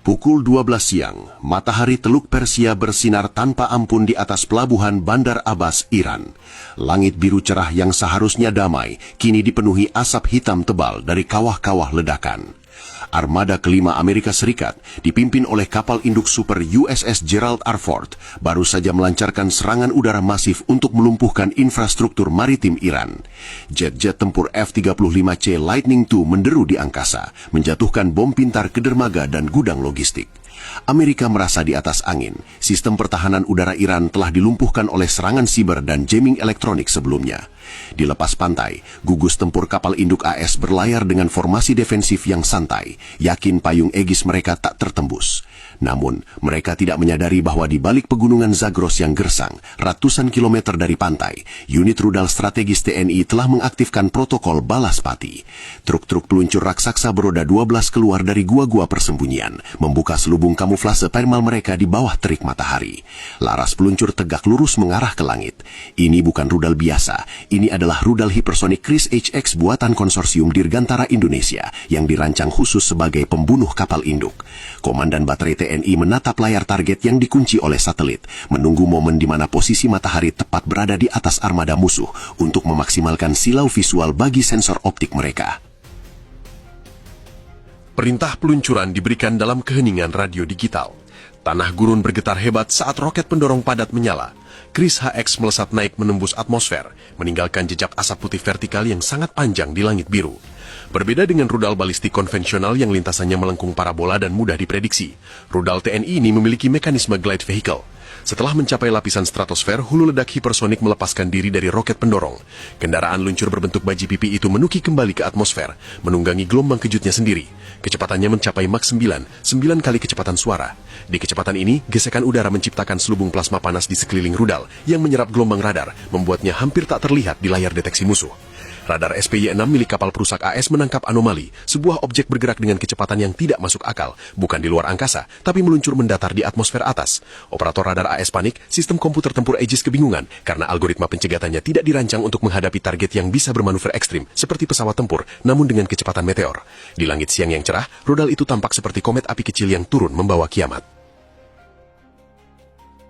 Pukul 12 siang, matahari Teluk Persia bersinar tanpa ampun di atas pelabuhan Bandar Abbas, Iran. Langit biru cerah yang seharusnya damai, kini dipenuhi asap hitam tebal dari kawah-kawah ledakan. Armada kelima Amerika Serikat, dipimpin oleh kapal induk super USS Gerald R. Ford, baru saja melancarkan serangan udara masif untuk melumpuhkan infrastruktur maritim Iran. Jet-jet tempur F-35C Lightning II menderu di angkasa, menjatuhkan bom pintar ke dermaga dan gudang logistik. Amerika merasa di atas angin. Sistem pertahanan udara Iran telah dilumpuhkan oleh serangan siber dan jamming elektronik sebelumnya. Di lepas pantai, gugus tempur kapal induk AS berlayar dengan formasi defensif yang santai, yakin payung Aegis mereka tak tertembus. Namun, mereka tidak menyadari bahwa di balik pegunungan Zagros yang gersang, ratusan kilometer dari pantai, unit rudal strategis TNI telah mengaktifkan protokol balas pati. Truk-truk peluncur raksasa beroda 12 keluar dari gua-gua persembunyian, membuka selubung kamuflase thermal mereka di bawah terik matahari. Laras peluncur tegak lurus mengarah ke langit. Ini bukan rudal biasa, ini adalah rudal hipersonik Chris HX buatan konsorsium Dirgantara Indonesia yang dirancang khusus sebagai pembunuh kapal induk. Komandan baterai TNI menatap layar target yang dikunci oleh satelit, menunggu momen di mana posisi matahari tepat berada di atas armada musuh untuk memaksimalkan silau visual bagi sensor optik mereka. Perintah peluncuran diberikan dalam keheningan radio digital. Tanah gurun bergetar hebat saat roket pendorong padat menyala. Chris HX melesat naik menembus atmosfer, meninggalkan jejak asap putih vertikal yang sangat panjang di langit biru. Berbeda dengan rudal balistik konvensional yang lintasannya melengkung parabola dan mudah diprediksi, rudal TNI ini memiliki mekanisme glide vehicle. Setelah mencapai lapisan stratosfer, hulu ledak hipersonik melepaskan diri dari roket pendorong. Kendaraan luncur berbentuk baji pipi itu menuki kembali ke atmosfer, menunggangi gelombang kejutnya sendiri. Kecepatannya mencapai Mach 9 kali kecepatan suara. Di kecepatan ini, gesekan udara menciptakan selubung plasma panas di sekeliling rudal yang menyerap gelombang radar, membuatnya hampir tak terlihat di layar deteksi musuh. Radar SPY-6 milik kapal perusak AS menangkap anomali, sebuah objek bergerak dengan kecepatan yang tidak masuk akal, bukan di luar angkasa, tapi meluncur mendatar di atmosfer atas. Operator radar AS panik, sistem komputer tempur Aegis kebingungan, karena algoritma pencegatannya tidak dirancang untuk menghadapi target yang bisa bermanuver ekstrim, seperti pesawat tempur, namun dengan kecepatan meteor. Di langit siang yang cerah, rudal itu tampak seperti komet api kecil yang turun membawa kiamat.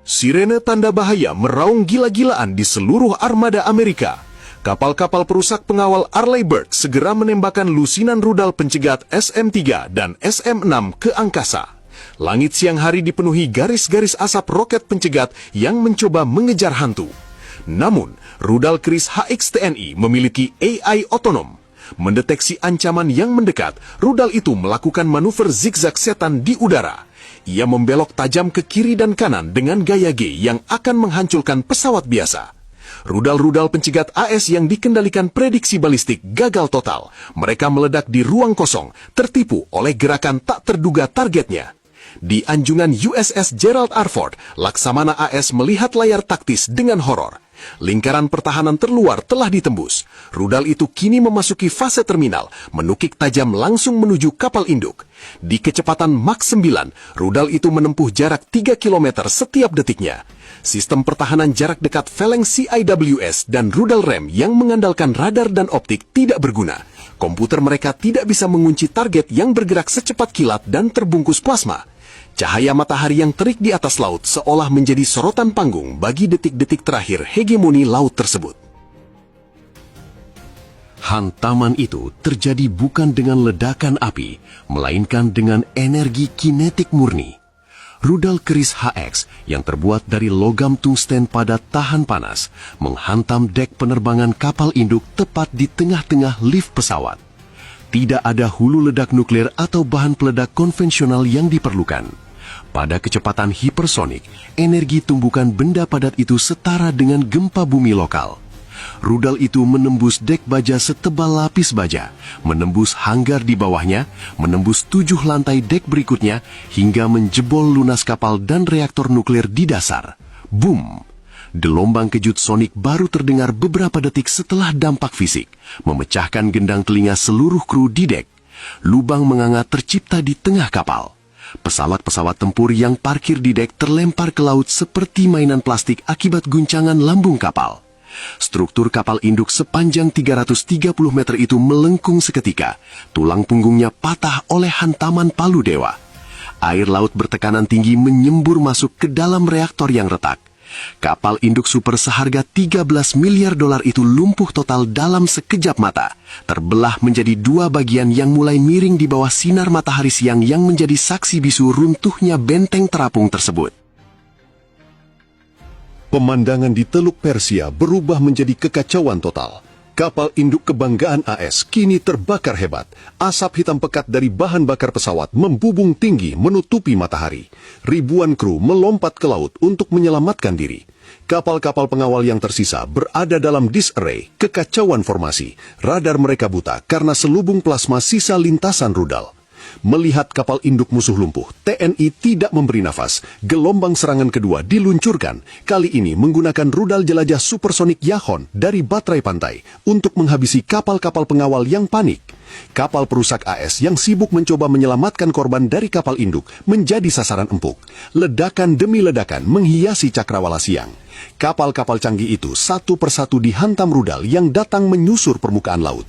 Sirene tanda bahaya meraung gila-gilaan di seluruh armada Amerika. Kapal-kapal perusak pengawal Arleigh Burke segera menembakkan lusinan rudal pencegat SM-3 dan SM-6 ke angkasa. Langit siang hari dipenuhi garis-garis asap roket pencegat yang mencoba mengejar hantu. Namun, rudal Chris HX TNI memiliki AI otonom. Mendeteksi ancaman yang mendekat, rudal itu melakukan manuver zigzag setan di udara. Ia membelok tajam ke kiri dan kanan dengan gaya G yang akan menghancurkan pesawat biasa. Rudal-rudal pencegat AS yang dikendalikan prediksi balistik gagal total. Mereka meledak di ruang kosong, tertipu oleh gerakan tak terduga targetnya. Di anjungan USS Gerald R. Ford, Laksamana AS melihat layar taktis dengan horor. Lingkaran pertahanan terluar telah ditembus. Rudal itu kini memasuki fase terminal, menukik tajam langsung menuju kapal induk. Di kecepatan Mach 9, rudal itu menempuh jarak 3 km setiap detiknya. Sistem pertahanan jarak dekat Phalanx CIWS dan rudal rem yang mengandalkan radar dan optik tidak berguna. Komputer mereka tidak bisa mengunci target yang bergerak secepat kilat dan terbungkus plasma. Cahaya matahari yang terik di atas laut seolah menjadi sorotan panggung bagi detik-detik terakhir hegemoni laut tersebut. Hantaman itu terjadi bukan dengan ledakan api, melainkan dengan energi kinetik murni. Rudal Chris HX yang terbuat dari logam tungsten padat tahan panas menghantam dek penerbangan kapal induk tepat di tengah-tengah lift pesawat. Tidak ada hulu ledak nuklir atau bahan peledak konvensional yang diperlukan. Pada kecepatan hipersonik, energi tumbukan benda padat itu setara dengan gempa bumi lokal. Rudal itu menembus dek baja setebal lapis baja, menembus hanggar di bawahnya, menembus 7 lantai dek berikutnya, hingga menjebol lunas kapal dan reaktor nuklir di dasar. Boom! Gelombang kejut sonik baru terdengar beberapa detik setelah dampak fisik, memecahkan gendang telinga seluruh kru di dek. Lubang menganga tercipta di tengah kapal. Pesawat-pesawat tempur yang parkir di dek terlempar ke laut seperti mainan plastik akibat guncangan lambung kapal. Struktur kapal induk sepanjang 330 meter itu melengkung seketika. Tulang punggungnya patah oleh hantaman palu dewa. Air laut bertekanan tinggi menyembur masuk ke dalam reaktor yang retak. Kapal induk super seharga 13 miliar dolar itu lumpuh total dalam sekejap mata, terbelah menjadi dua bagian yang mulai miring di bawah sinar matahari siang yang menjadi saksi bisu runtuhnya benteng terapung tersebut. Pemandangan di Teluk Persia berubah menjadi kekacauan total. Kapal induk kebanggaan AS kini terbakar hebat. Asap hitam pekat dari bahan bakar pesawat membubung tinggi menutupi matahari. Ribuan kru melompat ke laut untuk menyelamatkan diri. Kapal-kapal pengawal yang tersisa berada dalam disarray, kekacauan formasi. Radar mereka buta karena selubung plasma sisa lintasan rudal. Melihat kapal induk musuh lumpuh, TNI tidak memberi nafas. Gelombang serangan kedua diluncurkan, kali ini menggunakan rudal jelajah supersonik Yahon dari baterai pantai untuk menghabisi kapal-kapal pengawal yang panik. Kapal perusak AS yang sibuk mencoba menyelamatkan korban dari kapal induk menjadi sasaran empuk. Ledakan demi ledakan menghiasi cakrawala siang. Kapal-kapal canggih itu satu persatu dihantam rudal yang datang menyusur permukaan laut.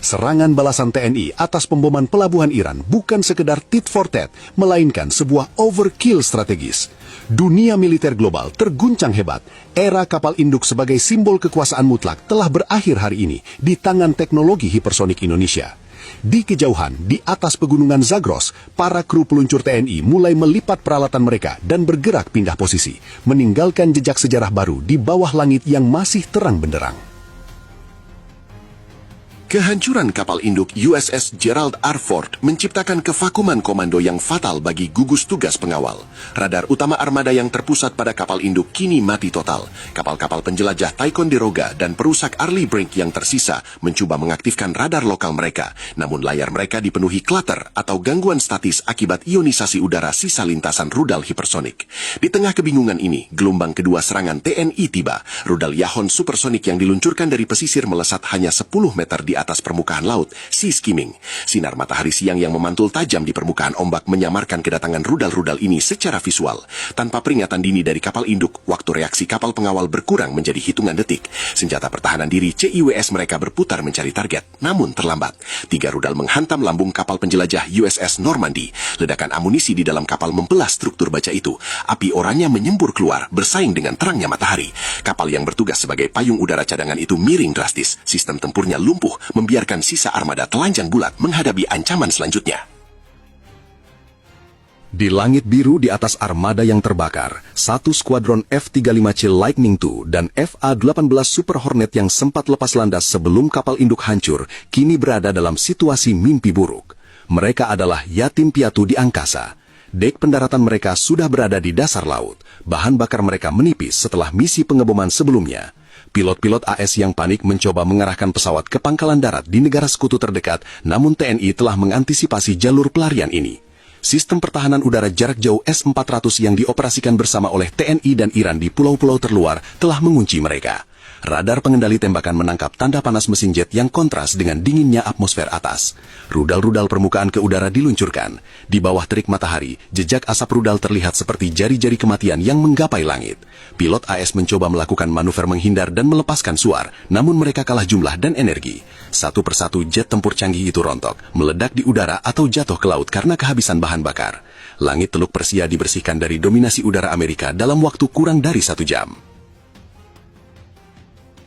Serangan balasan TNI atas pemboman pelabuhan Iran bukan sekedar tit for tat, melainkan sebuah overkill strategis. Dunia militer global terguncang hebat. Era kapal induk sebagai simbol kekuasaan mutlak telah berakhir hari ini di tangan teknologi hipersonik Indonesia. Di kejauhan, di atas pegunungan Zagros, para kru peluncur TNI mulai melipat peralatan mereka dan bergerak pindah posisi, meninggalkan jejak sejarah baru di bawah langit yang masih terang benderang. Kehancuran kapal induk USS Gerald R. Ford menciptakan kevakuman komando yang fatal bagi gugus tugas pengawal. Radar utama armada yang terpusat pada kapal induk kini mati total. Kapal-kapal penjelajah Ticonderoga dan perusak Arleigh Burke yang tersisa mencoba mengaktifkan radar lokal mereka, namun layar mereka dipenuhi klater atau gangguan statis akibat ionisasi udara sisa lintasan rudal hipersonik. Di tengah kebingungan ini, gelombang kedua serangan TNI tiba. Rudal Yahon supersonik yang diluncurkan dari pesisir melesat hanya 10 meter di atas permukaan laut, sea skimming. Sinar matahari siang yang memantul tajam di permukaan ombak menyamarkan kedatangan rudal-rudal ini secara visual. Tanpa peringatan dini dari kapal induk, waktu reaksi kapal pengawal berkurang menjadi hitungan detik. Senjata pertahanan diri CIWS mereka berputar mencari target, namun terlambat. 3 rudal menghantam lambung kapal penjelajah USS Normandy. Ledakan amunisi di dalam kapal membelah struktur baja itu. Api oranye menyembur keluar, bersaing dengan terangnya matahari. Kapal yang bertugas sebagai payung udara cadangan itu miring drastis. Sistem tempurnya lumpuh, membiarkan sisa armada telanjang bulat menghadapi ancaman selanjutnya. Di langit biru di atas armada yang terbakar, satu skuadron F-35C Lightning II dan FA-18 Super Hornet yang sempat lepas landas sebelum kapal induk hancur, kini berada dalam situasi mimpi buruk. Mereka adalah yatim piatu di angkasa. Dek pendaratan mereka sudah berada di dasar laut. Bahan bakar mereka menipis setelah misi pengeboman sebelumnya. Pilot-pilot AS yang panik mencoba mengarahkan pesawat ke pangkalan darat di negara sekutu terdekat, namun TNI telah mengantisipasi jalur pelarian ini. Sistem pertahanan udara jarak jauh S-400 yang dioperasikan bersama oleh TNI dan Iran di pulau-pulau terluar telah mengunci mereka. Radar pengendali tembakan menangkap tanda panas mesin jet yang kontras dengan dinginnya atmosfer atas. Rudal-rudal permukaan ke udara diluncurkan. Di bawah terik matahari, jejak asap rudal terlihat seperti jari-jari kematian yang menggapai langit. Pilot AS mencoba melakukan manuver menghindar dan melepaskan suar, namun mereka kalah jumlah dan energi. Satu persatu jet tempur canggih itu rontok, meledak di udara atau jatuh ke laut karena kehabisan bahan bakar. Langit Teluk Persia dibersihkan dari dominasi udara Amerika dalam waktu kurang dari 1 jam.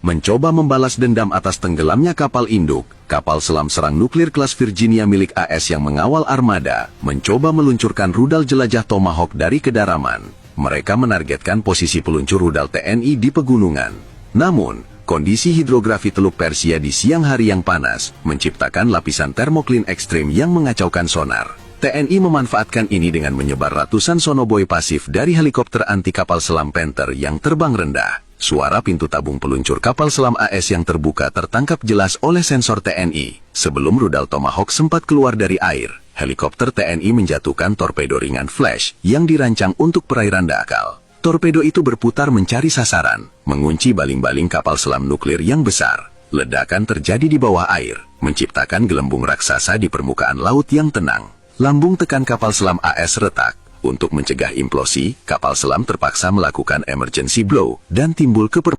Mencoba membalas dendam atas tenggelamnya kapal induk, kapal selam serang nuklir kelas Virginia milik AS yang mengawal armada, mencoba meluncurkan rudal jelajah Tomahawk dari kedalaman. Mereka menargetkan posisi peluncur rudal TNI di pegunungan. Namun, kondisi hidrografi Teluk Persia di siang hari yang panas, menciptakan lapisan termoklin ekstrim yang mengacaukan sonar. TNI memanfaatkan ini dengan menyebar ratusan sonobuoy pasif dari helikopter anti kapal selam Panther yang terbang rendah. Suara pintu tabung peluncur kapal selam AS yang terbuka tertangkap jelas oleh sensor TNI. Sebelum rudal Tomahawk sempat keluar dari air, helikopter TNI menjatuhkan torpedo ringan flash yang dirancang untuk perairan dangkal. Torpedo itu berputar mencari sasaran, mengunci baling-baling kapal selam nuklir yang besar. Ledakan terjadi di bawah air, menciptakan gelembung raksasa di permukaan laut yang tenang. Lambung tekan kapal selam AS retak. Untuk mencegah implosi, kapal selam terpaksa melakukan emergency blow dan timbul ke